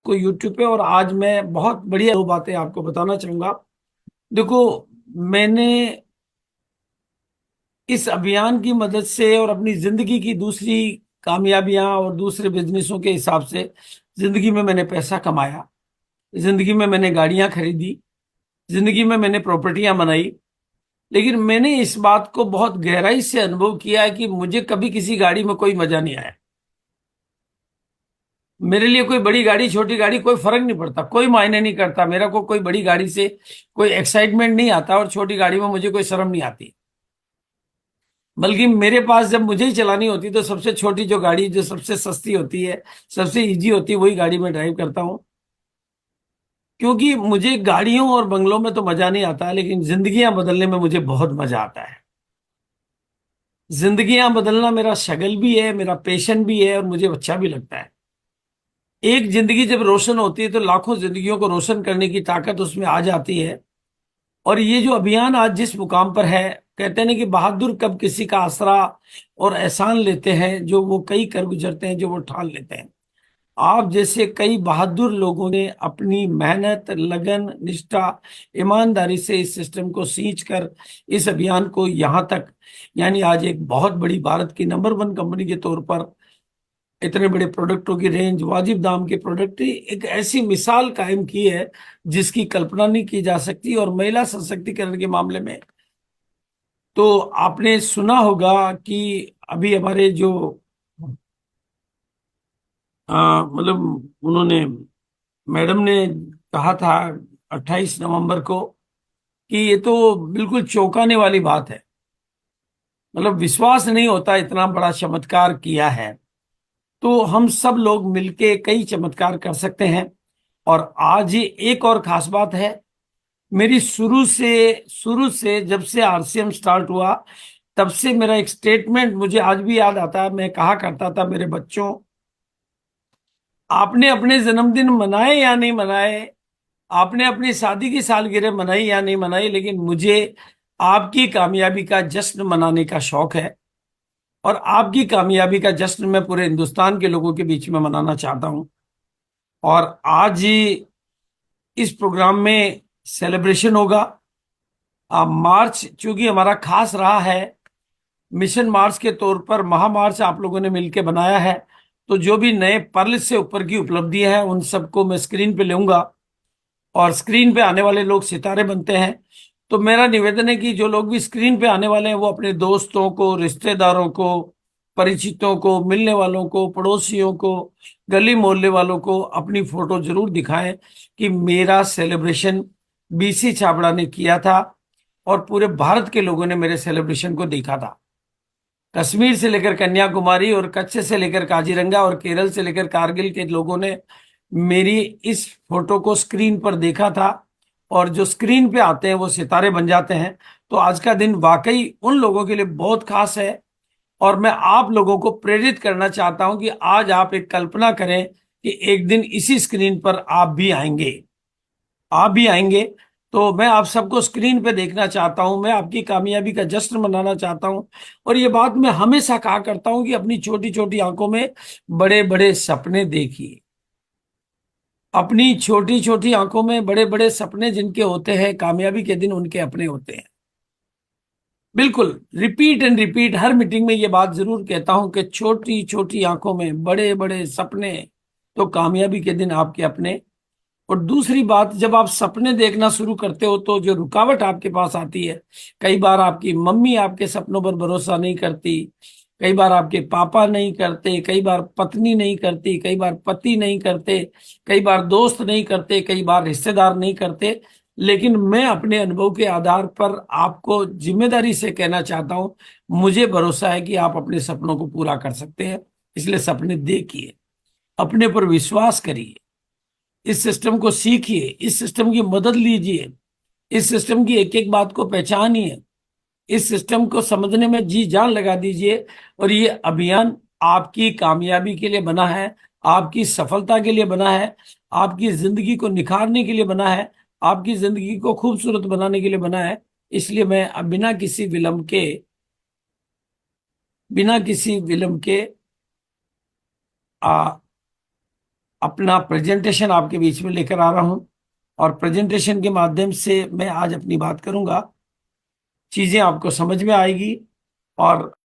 को यूट्यूब पे, और आज मैं बहुत बढ़िया दो बातें आपको बताना चाहूंगा। देखो, मैंने इस अभियान की मदद से और अपनी जिंदगी की दूसरी कामयाबियां और दूसरे बिजनेसों के हिसाब से जिंदगी में मैंने पैसा कमाया, जिंदगी में मैंने गाड़ियां खरीदी, जिंदगी में मैंने प्रॉपर्टियां बनाई। लेकिन मैंने इस बात को बहुत गहराई से अनुभव किया है कि मुझे कभी किसी गाड़ी में कोई मजा नहीं आया। मेरे लिए कोई बड़ी गाड़ी छोटी गाड़ी कोई फर्क नहीं पड़ता, कोई मायने नहीं करता। मेरा को कोई बड़ी गाड़ी से कोई एक्साइटमेंट नहीं आता और छोटी गाड़ी में मुझे कोई शर्म नहीं आती। बल्कि मेरे पास जब मुझे ही चलानी होती तो सबसे छोटी जो गाड़ी जो सबसे सस्ती होती है, सबसे इजी होती है, वही गाड़ी में ड्राइव करता हूँ। क्योंकि मुझे गाड़ियों और बंगलों में तो मजा नहीं आता, लेकिन जिंदगियां बदलने में मुझे बहुत मजा आता है। जिंदगियां बदलना मेरा शगल भी है, मेरा पैशन भी है, और मुझे अच्छा भी लगता है। एक जिंदगी जब रोशन होती है तो लाखों जिंदगियों को रोशन करने की ताकत उसमें आ जाती है। और ये जो अभियान आज जिस मुकाम पर है, कहते हैं ना कि बहादुर कब किसी का आसरा और एहसान लेते हैं, जो वो कई कर गुजरते हैं, जो वो ठान लेते हैं। आप जैसे कई बहादुर लोगों ने अपनी मेहनत, लगन, निष्ठा, ईमानदारी से इस सिस्टम को सींच कर इस अभियान को यहाँ तक, यानी आज एक बहुत बड़ी भारत की नंबर 1 कंपनी के तौर पर इतने बड़े प्रोडक्टों की रेंज, वाजिब दाम के प्रोडक्ट, एक ऐसी मिसाल कायम की है जिसकी कल्पना नहीं की जा सकती। और महिला सशक्तिकरण के मामले में तो आपने सुना होगा कि अभी हमारे जो मतलब उन्होंने, मैडम ने कहा था 28 नवंबर को कि ये तो बिल्कुल चौंकाने वाली बात है। मतलब विश्वास नहीं होता इतना बड़ा चमत्कार किया है। तो हम सब लोग मिलके कई चमत्कार कर सकते हैं। और आज ये एक और खास बात है, मेरी शुरू से जब से आरसीएम स्टार्ट हुआ, तब से मेरा एक स्टेटमेंट मुझे आज भी याद आता है। मैं कहा करता था, मेरे बच्चों, आपने अपने जन्मदिन मनाए या नहीं मनाए, आपने अपनी शादी की सालगिरह मनाई या नहीं मनाई, लेकिन मुझे आपकी कामयाबी का जश्न मनाने का शौक है। और आपकी कामयाबी का जश्न मैं पूरे हिंदुस्तान के लोगों के बीच में मनाना चाहता हूं। और आज इस प्रोग्राम में सेलिब्रेशन होगा। मार्च चूंकि हमारा खास रहा है, मिशन मार्च के तौर पर महामार्च आप लोगों ने मिलकर बनाया है। तो जो भी नए पर्ल से ऊपर की उपलब्धियां हैं उन सबको मैं स्क्रीन पे लूंगा। और स्क्रीन पे आने वाले लोग सितारे बनते हैं। तो मेरा निवेदन है कि जो लोग भी स्क्रीन पे आने वाले हैं वो अपने दोस्तों को, रिश्तेदारों को, परिचितों को, मिलने वालों को, पड़ोसियों को, गली मोहल्ले वालों को अपनी फोटो जरूर दिखाएं कि मेरा सेलिब्रेशन बीसी छाबड़ा ने किया था और पूरे भारत के लोगों ने मेरे सेलिब्रेशन को देखा था। कश्मीर से लेकर कन्याकुमारी और कच्छ से लेकर काजीरंगा और केरल से लेकर कारगिल के लोगों ने मेरी इस फोटो को स्क्रीन पर देखा था। और जो स्क्रीन पे आते हैं वो सितारे बन जाते हैं। तो आज का दिन वाकई उन लोगों के लिए बहुत खास है। और मैं आप लोगों को प्रेरित करना चाहता हूं कि आज आप एक कल्पना करें कि एक दिन इसी स्क्रीन पर आप भी आएंगे। आप भी आएंगे। तो मैं आप सबको स्क्रीन पे देखना चाहता हूं, मैं आपकी कामयाबी का जश्न मनाना चाहता हूं। और ये बात मैं हमेशा कहा करता हूं कि अपनी छोटी छोटी आंखों में बड़े बड़े सपने देखिए। अपनी छोटी छोटी आंखों में बड़े बड़े सपने जिनके होते हैं, कामयाबी के दिन उनके अपने होते हैं। बिल्कुल repeat and repeat her meeting में ये बात जरूर कहता हूं कि छोटी छोटी आंखों में बड़े बड़े सपने, तो कामयाबी के दिन आपके अपने। और दूसरी बात, जब आप सपने देखना शुरू करते हो तो जो रुकावट आपके पास आती है, कई बार आपकी मम्मी आपके सपनों पर भरोसा नहीं करती, कई बार आपके पापा नहीं करते, कई बार पत्नी नहीं करती, कई बार पति नहीं करते, कई बार दोस्त नहीं करते, कई बार रिश्तेदार नहीं करते। लेकिन मैं अपने अनुभव के आधार पर आपको जिम्मेदारी से कहना चाहता हूं, मुझे भरोसा है कि आप अपने सपनों को पूरा कर सकते हैं। इसलिए सपने देखिए, अपने पर विश्वास करिए, इस सिस्टम को सीखिए, इस सिस्टम की मदद लीजिए, इस सिस्टम की एक एक बात को पहचानिए, इस सिस्टम को समझने में जी जान लगा दीजिए। और ये अभियान आपकी कामयाबी के लिए बना है, आपकी सफलता के लिए बना है, आपकी जिंदगी को निखारने के लिए बना है, आपकी जिंदगी को खूबसूरत बनाने के लिए बना है। इसलिए मैं अब बिना किसी विलंब के आ, अपना प्रेजेंटेशन आपके बीच में लेकर आ रहा हूं, और प्रेजेंटेशन के माध्यम से मैं आज अपनी बात करूंगा। चीजें आपको समझ में आएगी और